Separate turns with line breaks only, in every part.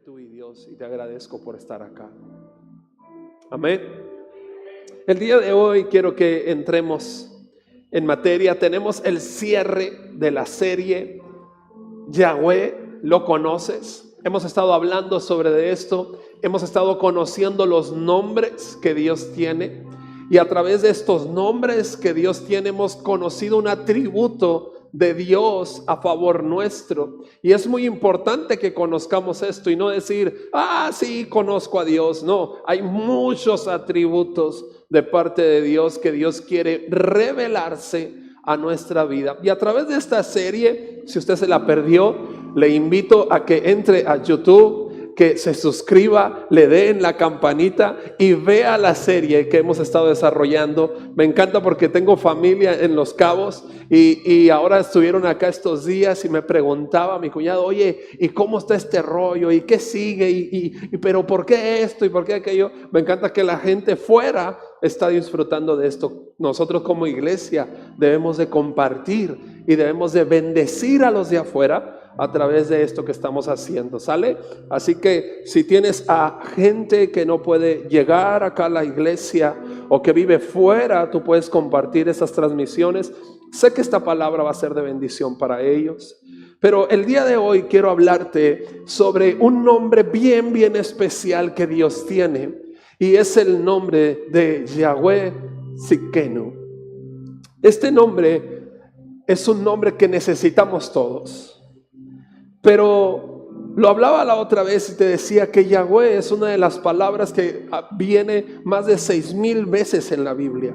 tú y Dios, y te agradezco por estar acá. Amén. El día de hoy quiero que entremos en materia. Tenemos el cierre de la serie Yahweh, ¿lo conoces? Hemos estado hablando sobre esto, hemos estado conociendo los nombres que Dios tiene, y a través de estos nombres que Dios tiene hemos conocido un atributo de Dios a favor nuestro. Y es muy importante que conozcamos esto y no decir, sí, conozco a Dios. No, hay muchos atributos de parte de Dios que Dios quiere revelarse a nuestra vida. Y a través de esta serie, si usted se la perdió, le invito a que entre a YouTube, que se suscriba, le dé en la campanita y vea la serie que hemos estado desarrollando. Me encanta porque tengo familia en Los Cabos y ahora estuvieron acá estos días y me preguntaba mi cuñado, oye, ¿y cómo está este rollo? ¿Y qué sigue? Pero ¿por qué esto? ¿Y por qué aquello? Me encanta que la gente fuera está disfrutando de esto. Nosotros como iglesia debemos de compartir y debemos de bendecir a los de afuera a través de esto que estamos haciendo, ¿sale? Así que si tienes a gente que no puede llegar acá a la iglesia o que vive fuera, tú puedes compartir esas transmisiones. Sé que esta palabra va a ser de bendición para ellos. Pero el día de hoy quiero hablarte sobre un nombre bien especial que Dios tiene, y es el nombre de Yahweh Tsidkenu. Este nombre es un nombre que necesitamos todos. Pero lo hablaba la otra vez y te decía que Yahweh es una de las palabras que viene más de 6,000 veces en la Biblia.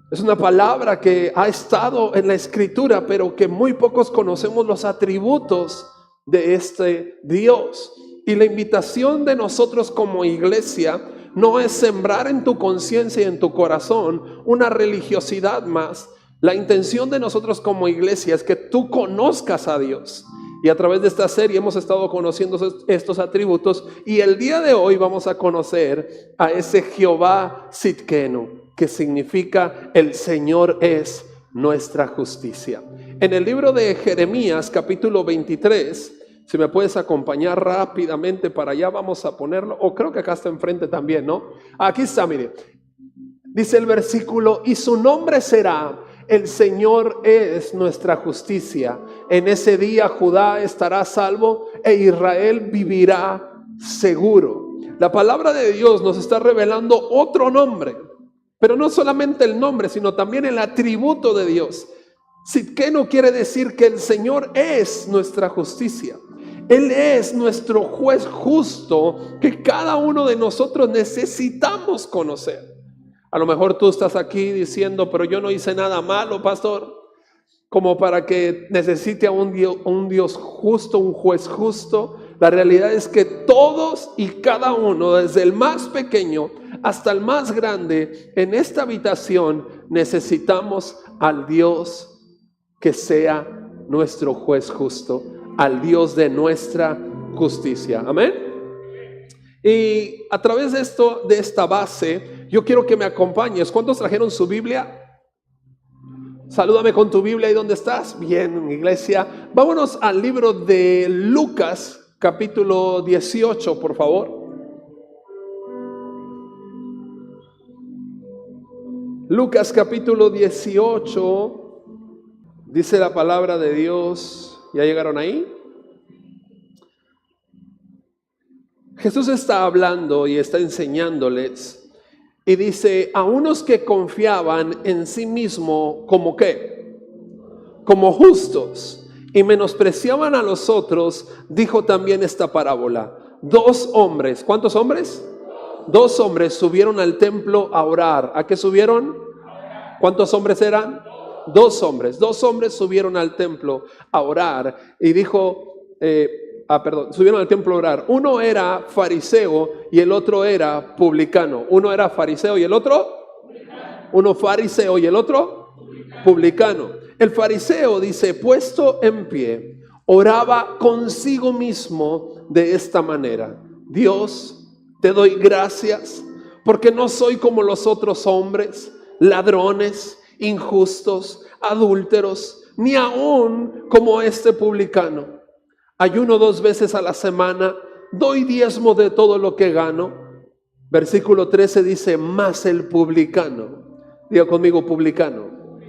Es una palabra que ha estado en la Escritura, pero que muy pocos conocemos los atributos de este Dios. Y la invitación de nosotros como iglesia no es sembrar en tu conciencia y en tu corazón una religiosidad más. La intención de nosotros como iglesia es que tú conozcas a Dios. Y a través de esta serie hemos estado conociendo estos atributos, y el día de hoy vamos a conocer a ese Jehová Tsidkenu, que significa el Señor es nuestra justicia. En el libro de Jeremías capítulo 23, si me puedes acompañar rápidamente para allá, vamos a ponerlo, o creo que acá está enfrente también, ¿no? Aquí está, mire, dice el versículo, y su nombre será: el Señor es nuestra justicia. En ese día Judá estará salvo e Israel vivirá seguro. La palabra de Dios nos está revelando otro nombre, pero no solamente el nombre, sino también el atributo de Dios. Tsidkenu quiere decir que el Señor es nuestra justicia. Él es nuestro juez justo que cada uno de nosotros necesitamos conocer. A lo mejor tú estás aquí diciendo, pero yo no hice nada malo, pastor, como para que necesite a un Dios justo, un juez justo. La realidad es que todos y cada uno, desde el más pequeño hasta el más grande, en esta habitación necesitamos al Dios que sea nuestro juez justo, al Dios de nuestra justicia. Amén. Y a través de esto, de esta base, yo quiero que me acompañes. ¿Cuántos trajeron su Biblia? Salúdame con tu Biblia. ¿Y dónde estás? Bien, iglesia. Vámonos al libro de Lucas, capítulo 18, por favor. Lucas, capítulo 18. Dice la palabra de Dios. ¿Ya llegaron ahí? Jesús está hablando y está enseñándoles. Y dice, a unos que confiaban en sí mismo como ¿qué? Como justos, y menospreciaban a los otros, dijo también esta parábola. 2 hombres, ¿cuántos hombres? 2 hombres subieron al templo a orar. ¿A qué subieron? ¿Cuántos hombres eran? 2 hombres. 2 hombres subieron al templo a orar. Y dijo, subieron al templo a orar. Uno era fariseo y el otro era publicano. Uno era fariseo y el otro publicano. Uno fariseo y el otro publicano. El fariseo, dice, puesto en pie, oraba consigo mismo de esta manera: Dios, te doy gracias porque no soy como los otros hombres, ladrones, injustos, adúlteros, ni aún como este publicano. Ayuno 2 veces a la semana, doy diezmo de todo lo que gano. Versículo 13 dice, mas el publicano, diga conmigo publicano,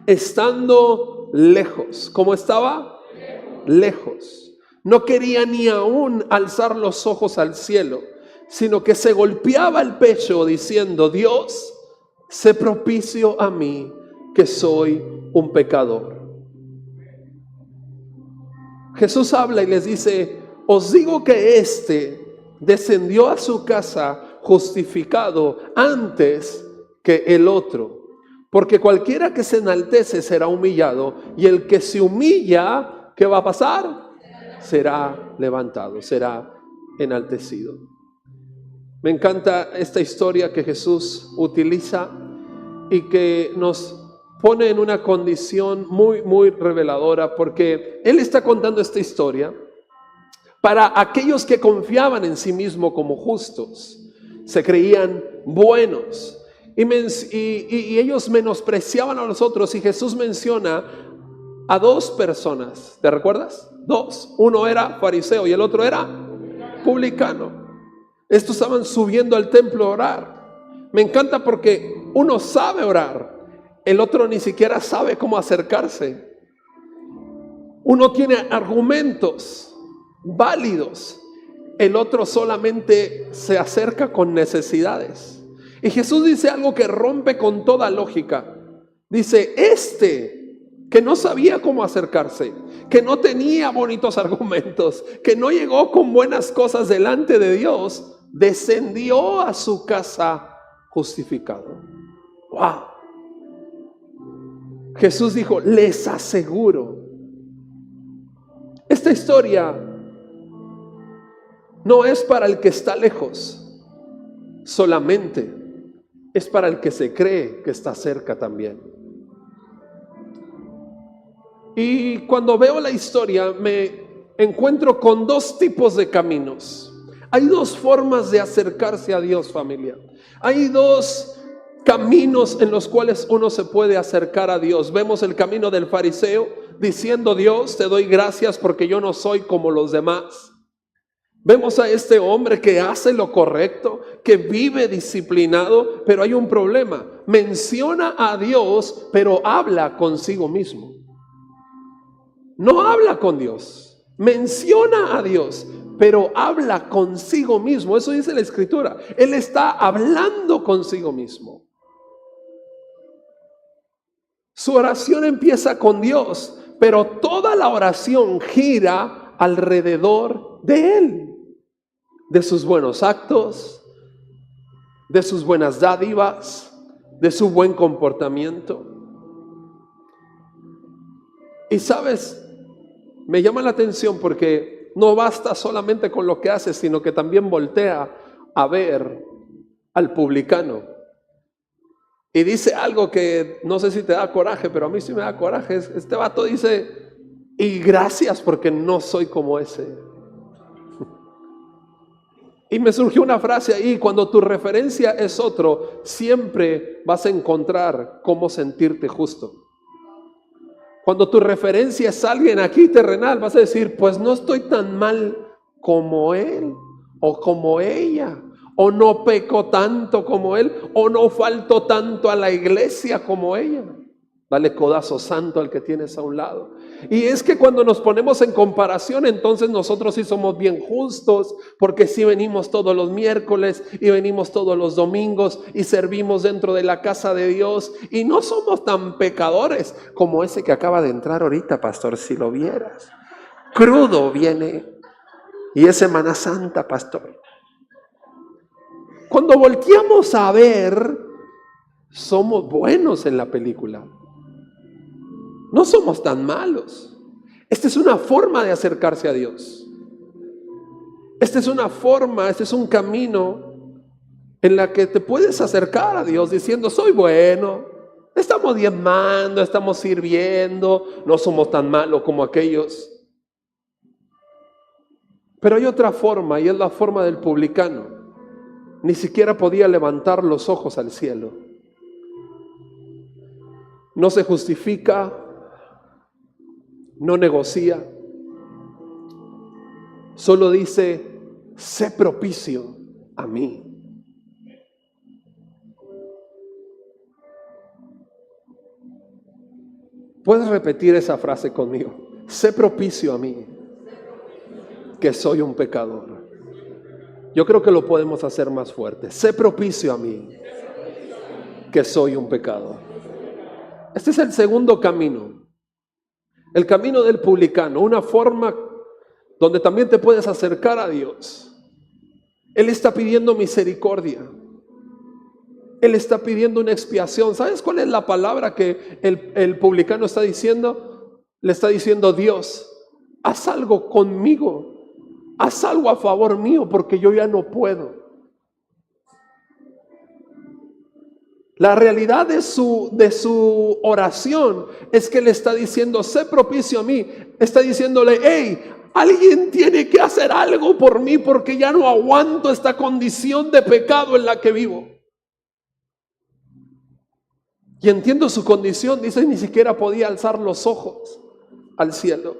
estando lejos, ¿cómo estaba? Lejos. No quería ni aún alzar los ojos al cielo, sino que se golpeaba el pecho diciendo, Dios, sé propicio a mí, que soy un pecador. Jesús habla y les dice, os digo que éste descendió a su casa justificado antes que el otro. Porque cualquiera que se enaltece será humillado, y el que se humilla, ¿qué va a pasar? Será levantado, será enaltecido. Me encanta esta historia que Jesús utiliza y que nos pone en una condición muy reveladora, porque Él está contando esta historia para aquellos que confiaban en sí mismos como justos, se creían buenos y ellos menospreciaban a los otros. Y Jesús menciona a dos personas, ¿te recuerdas? Dos, uno era fariseo y el otro era publicano. Estos estaban subiendo al templo a orar. Me encanta porque uno sabe orar, el otro ni siquiera sabe cómo acercarse. Uno tiene argumentos válidos, el otro solamente se acerca con necesidades. Y Jesús dice algo que rompe con toda lógica. Dice, que no sabía cómo acercarse, que no tenía bonitos argumentos, que no llegó con buenas cosas delante de Dios, descendió a su casa justificado. ¡Wow! Jesús dijo, les aseguro, esta historia no es para el que está lejos solamente, es para el que se cree que está cerca también. Y cuando veo la historia me encuentro con dos tipos de caminos. Hay dos formas de acercarse a Dios, familia. Hay dos caminos en los cuales uno se puede acercar a Dios. Vemos el camino del fariseo diciendo, Dios, te doy gracias porque yo no soy como los demás. Vemos a este hombre que hace lo correcto, que vive disciplinado, pero hay un problema. Menciona a Dios, pero habla consigo mismo. No habla con Dios, menciona a Dios, pero habla consigo mismo. Eso dice la Escritura. Él está hablando consigo mismo. Su oración empieza con Dios, pero toda la oración gira alrededor de Él, de sus buenos actos, de sus buenas dádivas, de su buen comportamiento. Y sabes, me llama la atención porque no basta solamente con lo que hace, sino que también voltea a ver al publicano. Y dice algo que no sé si te da coraje, pero a mí sí me da coraje. Este vato dice, y gracias porque no soy como ese. Y me surgió una frase ahí, cuando tu referencia es otro, siempre vas a encontrar cómo sentirte justo. Cuando tu referencia es alguien aquí terrenal, vas a decir, pues no estoy tan mal como él o como ella, o no peco tanto como él, o no falto tanto a la iglesia como ella. Dale codazo santo al que tienes a un lado. Y es que cuando nos ponemos en comparación, entonces nosotros sí somos bien justos, porque sí venimos todos los miércoles y venimos todos los domingos y servimos dentro de la casa de Dios, y no somos tan pecadores como ese que acaba de entrar ahorita, pastor, si lo vieras. Crudo viene, y es Semana Santa, pastor. Cuando volteamos a ver, somos buenos en la película. No somos tan malos. Esta es una forma de acercarse a Dios. Esta es una forma, este es un camino en la que te puedes acercar a Dios diciendo, soy bueno, estamos diezmando, estamos sirviendo, no somos tan malos como aquellos. Pero hay otra forma, y es la forma del publicano. Ni siquiera podía levantar los ojos al cielo. No se justifica, no negocia, solo dice, sé propicio a mí. ¿Puedes repetir esa frase conmigo? Sé propicio a mí, que soy un pecador. Yo creo que lo podemos hacer más fuerte. Sé propicio a mí, que soy un pecador. Este es el segundo camino. El camino del publicano, una forma donde también te puedes acercar a Dios. Él está pidiendo misericordia. Él está pidiendo una expiación. ¿Sabes cuál es la palabra que el publicano está diciendo? Le está diciendo: Dios, haz algo conmigo. Haz algo a favor mío, porque yo ya no puedo. La realidad de su oración es que le está diciendo: sé propicio a mí. Está diciéndole: hey, alguien tiene que hacer algo por mí, porque ya no aguanto esta condición de pecado en la que vivo. Y entiendo su condición. Dice, ni siquiera podía alzar los ojos al cielo.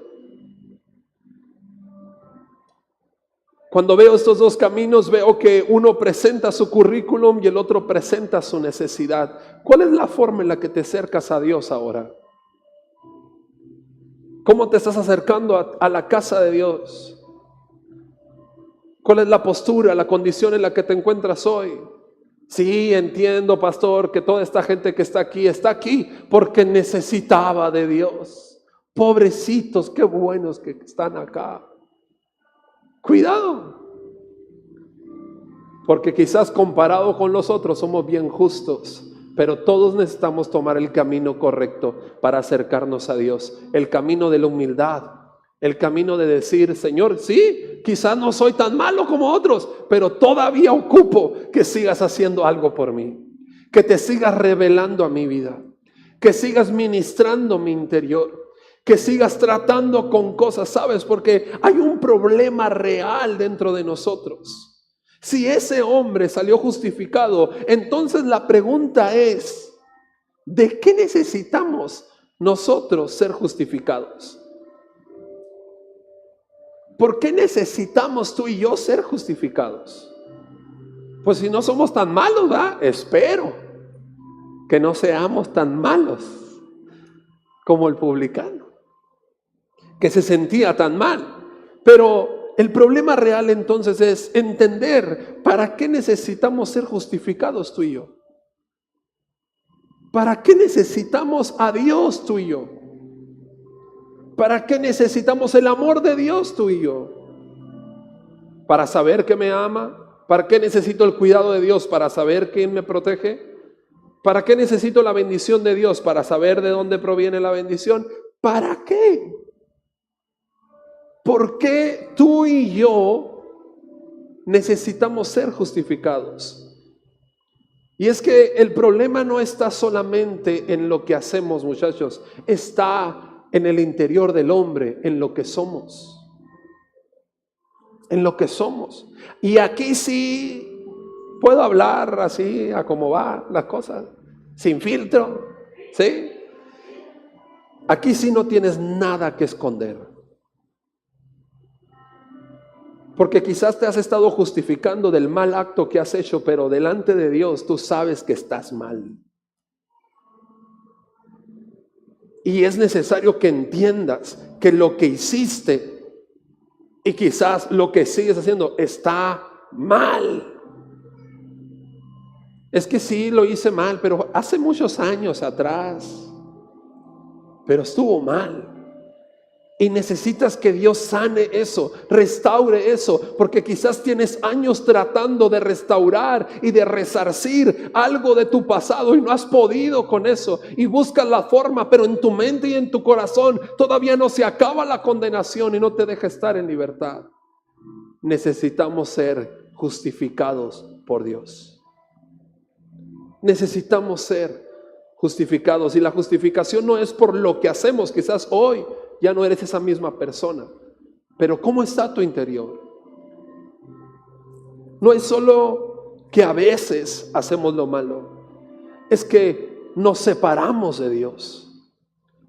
Cuando veo estos dos caminos, veo que uno presenta su currículum y el otro presenta su necesidad. ¿Cuál es la forma en la que te acercas a Dios ahora? ¿Cómo te estás acercando a la casa de Dios? ¿Cuál es la postura, la condición en la que te encuentras hoy? Sí, entiendo, pastor, que toda esta gente que está aquí porque necesitaba de Dios. Pobrecitos, qué buenos que están acá. Cuidado, porque quizás comparado con los otros somos bien justos, pero todos necesitamos tomar el camino correcto para acercarnos a Dios. El camino de la humildad, el camino de decir: Señor, sí, quizás no soy tan malo como otros, pero todavía ocupo que sigas haciendo algo por mí, que te sigas revelando a mi vida, que sigas ministrando mi interior, que sigas tratando con cosas, ¿sabes? Porque hay un problema real dentro de nosotros. Si ese hombre salió justificado, entonces la pregunta es: ¿de qué necesitamos nosotros ser justificados? ¿Por qué necesitamos tú y yo ser justificados? Pues si no somos tan malos, ¿verdad? Espero que no seamos tan malos como el publicano, que se sentía tan mal. Pero el problema real entonces es entender para qué necesitamos ser justificados tú y yo. ¿Para qué necesitamos a Dios tú y yo? ¿Para qué necesitamos el amor de Dios tú y yo? ¿Para saber que me ama? ¿Para qué necesito el cuidado de Dios? ¿Para saber quién me protege? ¿Para qué necesito la bendición de Dios? ¿Para saber de dónde proviene la bendición? ¿Para qué? ¿Por qué tú y yo necesitamos ser justificados? Y es que el problema no está solamente en lo que hacemos, muchachos, está en el interior del hombre, en lo que somos. En lo que somos. Y aquí sí puedo hablar así a cómo va las cosas, sin filtro, ¿sí? Aquí sí no tienes nada que esconder. Porque quizás te has estado justificando del mal acto que has hecho, pero delante de Dios tú sabes que estás mal. Y es necesario que entiendas que lo que hiciste y quizás lo que sigues haciendo está mal. Es que sí, lo hice mal, pero hace muchos años atrás. Pero estuvo mal. Y necesitas que Dios sane eso, restaure eso, porque quizás tienes años tratando de restaurar y de resarcir algo de tu pasado y no has podido con eso. Y buscas la forma, pero en tu mente y en tu corazón todavía no se acaba la condenación y no te deja estar en libertad. Necesitamos ser justificados por Dios. Necesitamos ser justificados, y la justificación no es por lo que hacemos. Quizás hoy ya no eres esa misma persona, pero ¿cómo está tu interior? No es solo que a veces hacemos lo malo, es que nos separamos de Dios.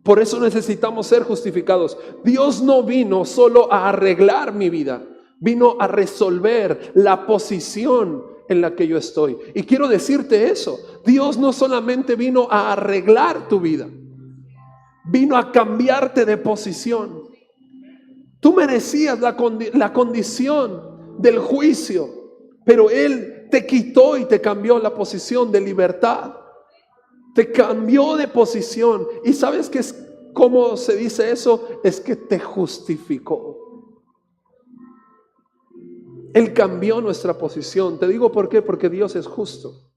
Por eso necesitamos ser justificados. Dios no vino solo a arreglar mi vida. vino a resolver la posición en la que yo estoy. Y quiero decirte eso, Dios no solamente vino a arreglar tu vida, vino a cambiarte de posición. Tú merecías la condición del juicio, pero Él te quitó y te cambió la posición de libertad. Te cambió de posición. ¿Y sabes qué es? ¿Cómo se dice eso? Es que te justificó. Él cambió nuestra posición. Te digo por qué, porque Dios es justo.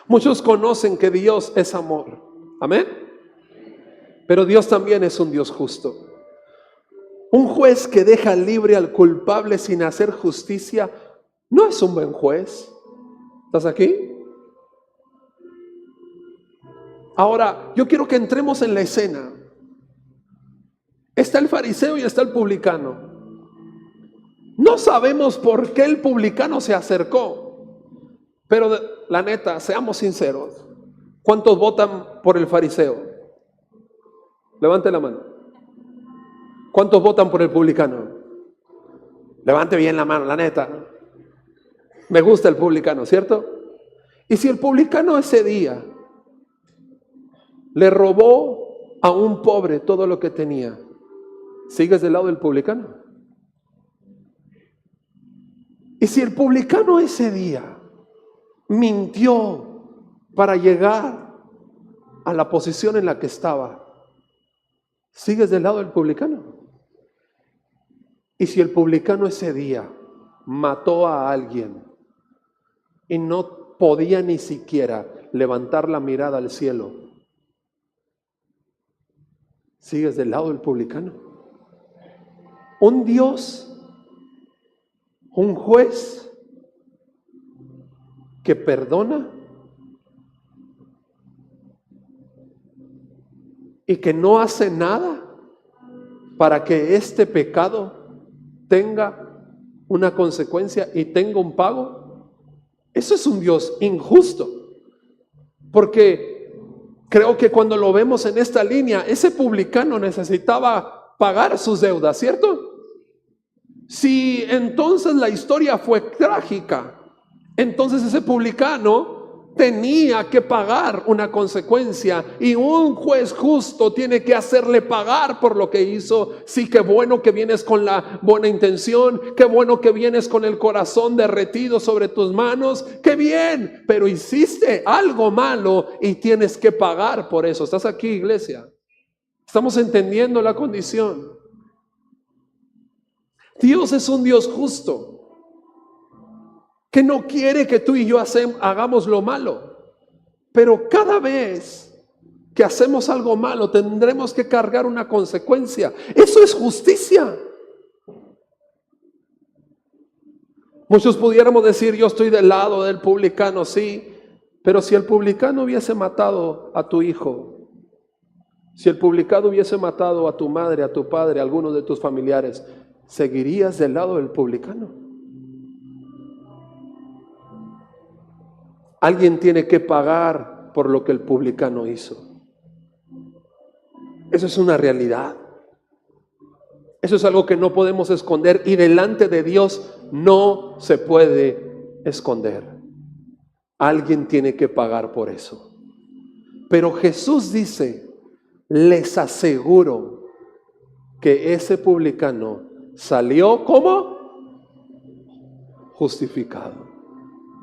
Muchos conocen que Dios es amor. Amén. Pero Dios también es un Dios justo. Un juez que deja libre al culpable sin hacer justicia no es un buen juez. ¿Estás aquí? Ahora, yo quiero que entremos en la escena. Está el fariseo y está el publicano. No sabemos por qué el publicano se acercó, pero la neta, seamos sinceros. ¿Cuántos votan por el fariseo? Levante la mano. ¿Cuántos votan por el publicano? Levante bien la mano, la neta. Me gusta el publicano, ¿cierto? Y si el publicano ese día le robó a un pobre todo lo que tenía, ¿sigues del lado del publicano? Y si el publicano ese día mintió para llegar a la posición en la que estaba, ¿sigues del lado del publicano? Y si el publicano ese día mató a alguien y no podía ni siquiera levantar la mirada al cielo, ¿sigues del lado del publicano? Un Dios, un juez que perdona y que no hace nada para que este pecado tenga una consecuencia y tenga un pago. Eso es un Dios injusto, porque creo que cuando lo vemos en esta línea, ese publicano necesitaba pagar sus deudas, ¿cierto? Si entonces la historia fue trágica, entonces ese publicano tenía que pagar una consecuencia, y un juez justo tiene que hacerle pagar por lo que hizo. Sí, qué bueno que vienes con la buena intención, qué bueno que vienes con el corazón derretido sobre tus manos, qué bien, pero hiciste algo malo y tienes que pagar por eso. ¿Estás aquí, iglesia? ¿Estamos entendiendo la condición? Dios es un Dios justo, que no quiere que tú y yo hagamos lo malo, pero cada vez que hacemos algo malo tendremos que cargar una consecuencia. Eso es justicia. Muchos pudiéramos decir, yo estoy del lado del publicano, sí, pero si el publicano hubiese matado a tu hijo, si el publicano hubiese matado a tu madre, a tu padre, a algunos de tus familiares, ¿seguirías del lado del publicano? Alguien tiene que pagar por lo que el publicano hizo. Eso es una realidad. Eso es algo que no podemos esconder, y delante de Dios no se puede esconder. Alguien tiene que pagar por eso. Pero Jesús dice, les aseguro que ese publicano salió, ¿cómo? Justificado,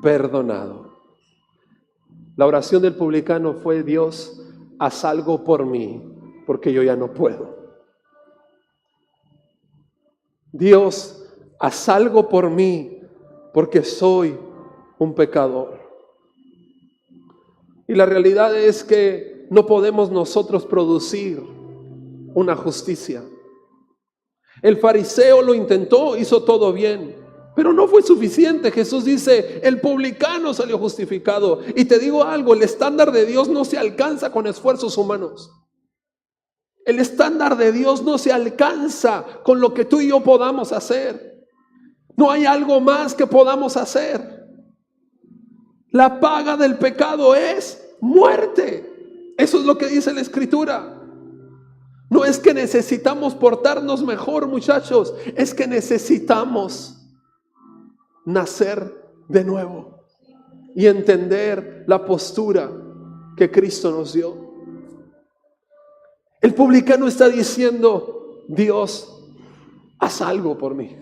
perdonado. La oración del publicano fue: Dios, haz algo por mí, porque yo ya no puedo. Dios, haz algo por mí, porque soy un pecador. Y la realidad es que no podemos nosotros producir una justicia. El fariseo lo intentó, hizo todo bien, pero no fue suficiente. Jesús dice, el publicano salió justificado. Y te digo algo, el estándar de Dios no se alcanza con esfuerzos humanos. El estándar de Dios no se alcanza con lo que tú y yo podamos hacer. No hay algo más que podamos hacer. La paga del pecado es muerte. Eso es lo que dice la Escritura. No es que necesitamos portarnos mejor, muchachos, es que necesitamos nacer de nuevo y entender la postura que Cristo nos dio. El publicano está diciendo: Dios, haz algo por mí.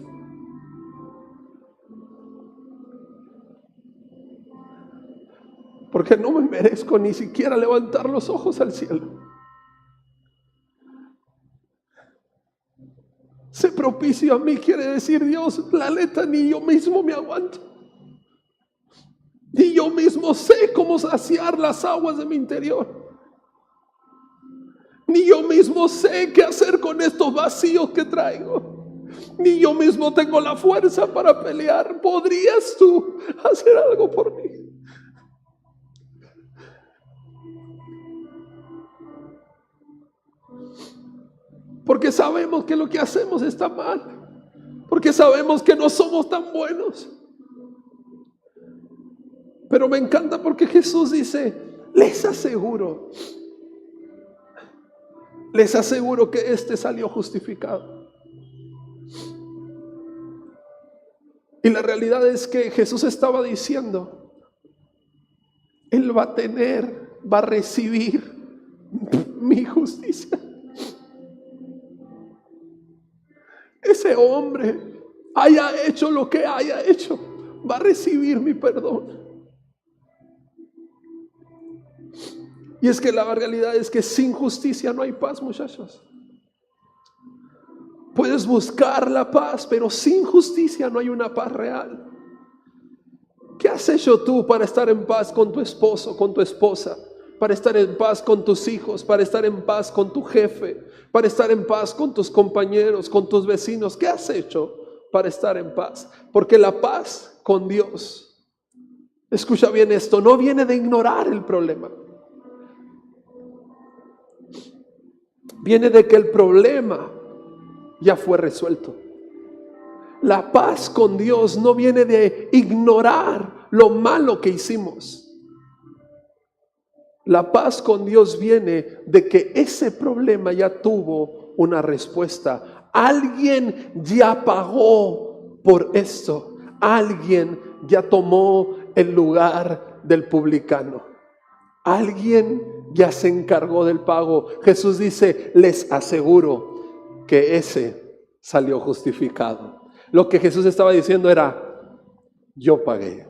Porque no me merezco ni siquiera levantar los ojos al cielo. Sé propicio a mí, quiere decir Dios, la neta, ni yo mismo me aguanto. Ni yo mismo sé cómo saciar las aguas de mi interior. Ni yo mismo sé qué hacer con estos vacíos que traigo. Ni yo mismo tengo la fuerza para pelear. ¿Podrías tú hacer algo por mí? Porque sabemos que lo que hacemos está mal. Porque sabemos que no somos tan buenos. Pero me encanta porque Jesús dice: les aseguro que este salió justificado. Y la realidad es que Jesús estaba diciendo: Él va a recibir mi justicia. Ese hombre, haya hecho lo que haya hecho, va a recibir mi perdón. Y es que la realidad es que sin justicia no hay paz, muchachos. Puedes buscar la paz, pero sin justicia no hay una paz real. ¿Qué has hecho tú para estar en paz con tu esposo, con tu esposa? Para estar en paz con tus hijos, para estar en paz con tu jefe, para estar en paz con tus compañeros, con tus vecinos. ¿Qué has hecho para estar en paz? Porque la paz con Dios, escucha bien esto, no viene de ignorar el problema. Viene de que el problema ya fue resuelto. La paz con Dios no viene de ignorar lo malo que hicimos. La paz con Dios viene de que ese problema ya tuvo una respuesta. Alguien ya pagó por esto. Alguien ya tomó el lugar del publicano. Alguien ya se encargó del pago. Jesús dice: les aseguro que ese salió justificado. Lo que Jesús estaba diciendo era: yo pagué.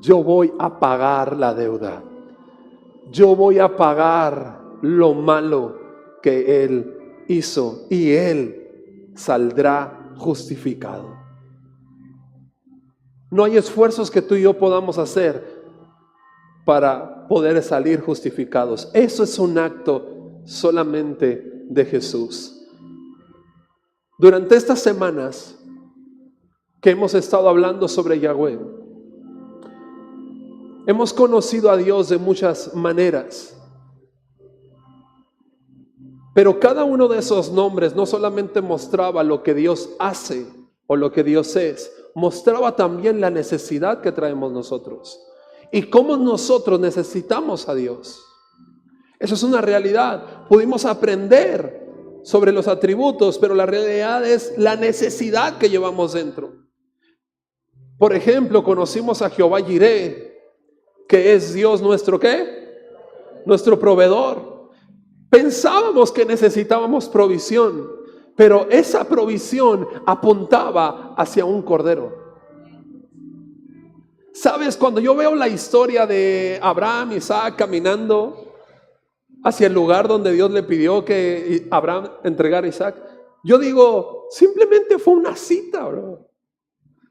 Yo voy a pagar la deuda. Yo voy a pagar lo malo que Él hizo y Él saldrá justificado. No hay esfuerzos que tú y yo podamos hacer para poder salir justificados. Eso es un acto solamente de Jesús. Durante estas semanas que hemos estado hablando sobre Yahweh, hemos conocido a Dios de muchas maneras. Pero cada uno de esos nombres no solamente mostraba lo que Dios hace o lo que Dios es, mostraba también la necesidad que traemos nosotros y cómo nosotros necesitamos a Dios. Eso es una realidad. Pudimos aprender sobre los atributos, pero la realidad es la necesidad que llevamos dentro. Por ejemplo, conocimos a Jehová Jireh, que es Dios nuestro ¿qué? Nuestro proveedor. Pensábamos que necesitábamos provisión, pero esa provisión apuntaba hacia un cordero. ¿Sabes? Cuando yo veo la historia de Abraham y Isaac caminando hacia el lugar donde Dios le pidió que Abraham entregara a Isaac, yo digo, simplemente fue una cita, bro.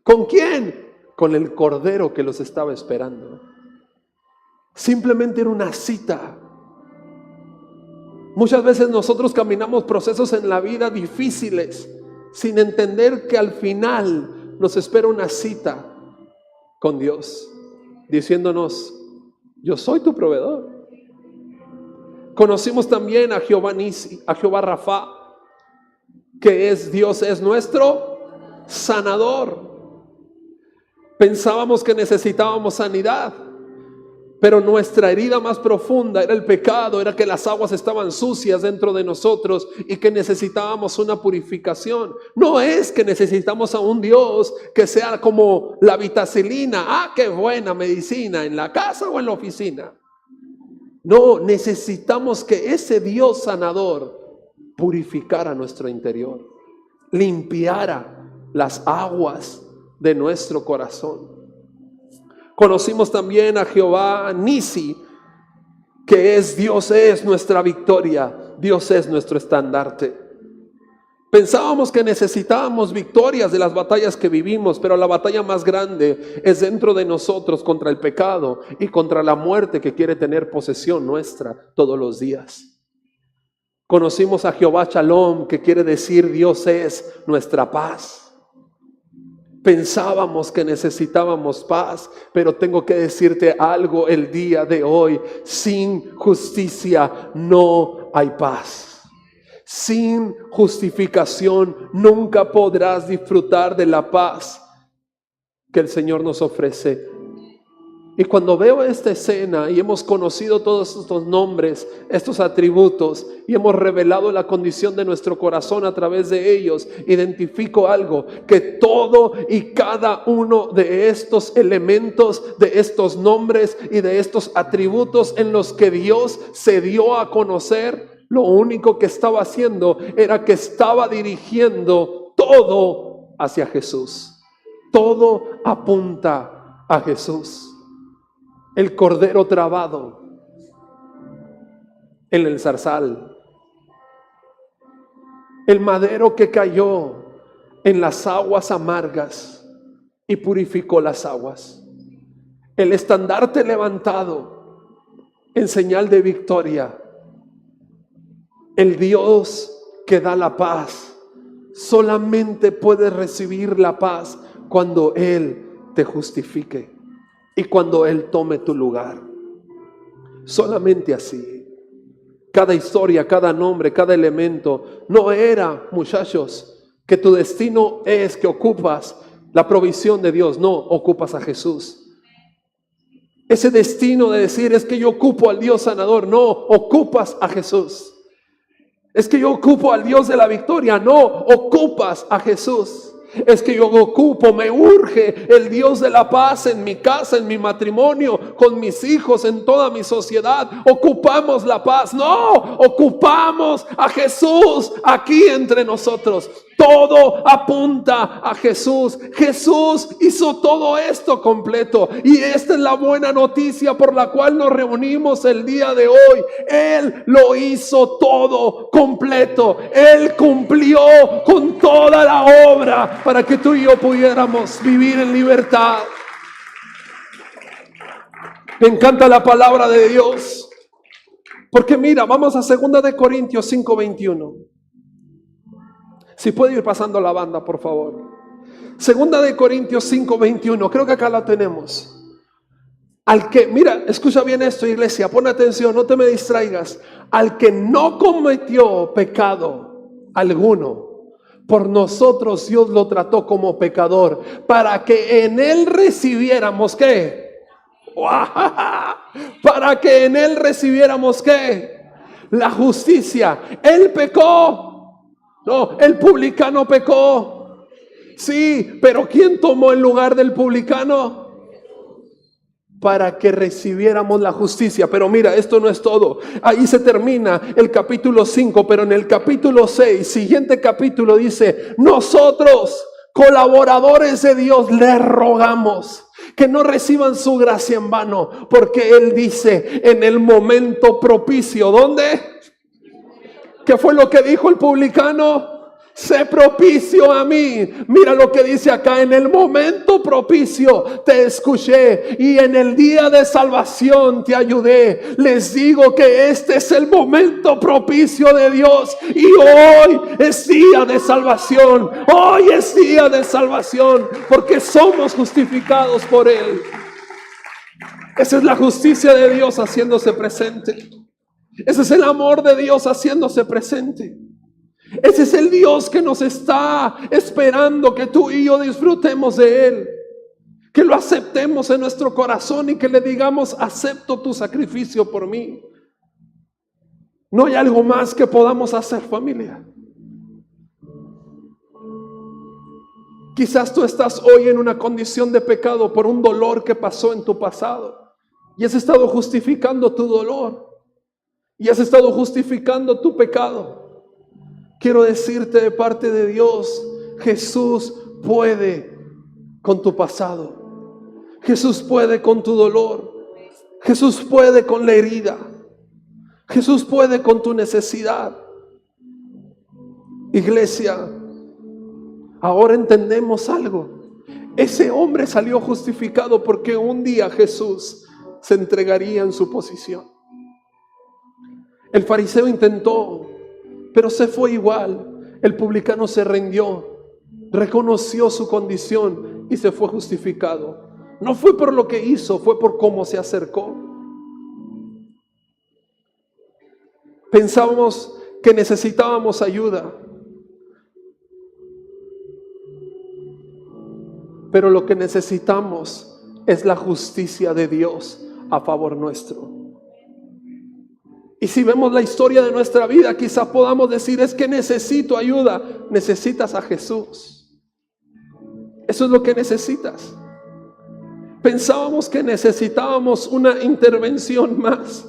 ¿Con quién? Con el cordero que los estaba esperando. Simplemente era una cita. Muchas veces nosotros caminamos procesos en la vida difíciles sin entender que al final nos espera una cita con Dios, diciéndonos: yo soy tu proveedor. Conocimos también a Jehová Nisi, a Jehová Rafa, que es Dios, es nuestro sanador. Pensábamos que necesitábamos sanidad, Pero nuestra herida más profunda era el pecado, era que las aguas estaban sucias dentro de nosotros y que necesitábamos una purificación. No es que necesitamos a un Dios que sea como la vitacilina. Ah, qué buena medicina, en la casa o en la oficina. No, necesitamos que ese Dios sanador purificara nuestro interior, limpiara las aguas de nuestro corazón. Conocimos también a Jehová Nisi, que es Dios es nuestra victoria, Dios es nuestro estandarte. Pensábamos que necesitábamos victorias de las batallas que vivimos, pero la batalla más grande es dentro de nosotros contra el pecado y contra la muerte que quiere tener posesión nuestra todos los días. Conocimos a Jehová Shalom, que quiere decir Dios es nuestra paz. Pensábamos que necesitábamos paz, pero tengo que decirte algo el día de hoy: sin justicia no hay paz. Sin justificación nunca podrás disfrutar de la paz que el Señor nos ofrece. Y cuando veo esta escena y hemos conocido todos estos nombres, estos atributos, y hemos revelado la condición de nuestro corazón a través de ellos, identifico algo: que todo y cada uno de estos elementos, de estos nombres y de estos atributos en los que Dios se dio a conocer, lo único que estaba haciendo era que estaba dirigiendo todo hacia Jesús. Todo apunta a Jesús. El cordero trabado en el zarzal, el madero que cayó en las aguas amargas y purificó las aguas, el estandarte levantado en señal de victoria, el Dios que da la paz. Solamente puedes recibir la paz cuando Él te justifique y cuando Él tome tu lugar. Solamente así. Cada historia, cada nombre, cada elemento no era, muchachos, que tu destino es que ocupas la provisión de Dios. No, ocupas a Jesús. Ese destino de decir es que yo ocupo al Dios sanador. No, ocupas a Jesús. Es que yo ocupo al Dios de la victoria. No, ocupas a Jesús. Es que yo ocupo, me urge el Dios de la paz en mi casa, en mi matrimonio, con mis hijos, en toda mi sociedad. Ocupamos la paz. No, ocupamos a Jesús aquí entre nosotros. Todo apunta a Jesús. Jesús hizo todo esto completo. Y esta es la buena noticia por la cual nos reunimos el día de hoy. Él lo hizo todo completo. Él cumplió con toda la obra para que tú y yo pudiéramos vivir en libertad. Me encanta la palabra de Dios. Porque mira, vamos a 2 de Corintios 5:21. Si puede ir pasando la banda, por favor. 2 de Corintios 5:21. Creo que acá la tenemos. Al que, mira, escucha bien esto, iglesia, pon atención, no te me distraigas. Al que no cometió pecado alguno, por nosotros Dios lo trató como pecador, para que en Él recibiéramos, ¿qué? Para que en Él recibiéramos, ¿qué? La justicia. Él pecó. No, el publicano pecó. Sí, pero ¿quién tomó el lugar del publicano? Para que recibiéramos la justicia. Pero mira, esto no es todo. Ahí se termina el capítulo 5, pero en el capítulo 6, siguiente capítulo, dice: nosotros, colaboradores de Dios, les rogamos que no reciban su gracia en vano, porque Él dice: en el momento propicio. ¿Dónde? ¿Qué fue lo que dijo el publicano? Sé propicio a mí. Mira lo que dice acá: en el momento propicio te escuché y en el día de salvación te ayudé. Les digo que este es el momento propicio de Dios y hoy es día de salvación. Hoy es día de salvación porque somos justificados por Él. Esa es la justicia de Dios haciéndose presente. Ese es el amor de Dios haciéndose presente. Ese es el Dios que nos está esperando que tú y yo disfrutemos de Él. Que lo aceptemos en nuestro corazón y que le digamos: acepto tu sacrificio por mí. No hay algo más que podamos hacer, familia. Quizás tú estás hoy en una condición de pecado por un dolor que pasó en tu pasado y has estado justificando tu dolor y has estado justificando tu pecado. Quiero decirte de parte de Dios: Jesús puede con tu pasado. Jesús puede con tu dolor. Jesús puede con la herida. Jesús puede con tu necesidad. Iglesia, ahora entendemos algo. Ese hombre salió justificado porque un día Jesús se entregaría en su posición. El fariseo intentó, pero se fue igual. El publicano se rindió, reconoció su condición y se fue justificado. No fue por lo que hizo, fue por cómo se acercó. Pensábamos que necesitábamos ayuda, pero lo que necesitamos es la justicia de Dios a favor nuestro. Y si vemos la historia de nuestra vida, quizá podamos decir: es que necesito ayuda. Necesitas a Jesús. Eso es lo que necesitas. Pensábamos que necesitábamos una intervención más,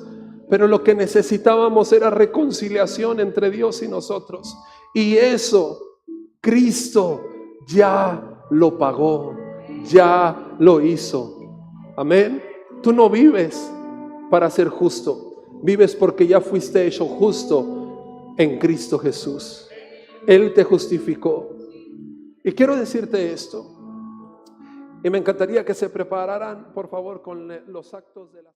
pero lo que necesitábamos era reconciliación entre Dios y nosotros. Y eso Cristo ya lo pagó, ya lo hizo. Amén. Tú no vives para ser justo. Vives porque ya fuiste hecho justo en Cristo Jesús. Él te justificó. Y quiero decirte esto. Y me encantaría que se prepararan, por favor, con los actos de la...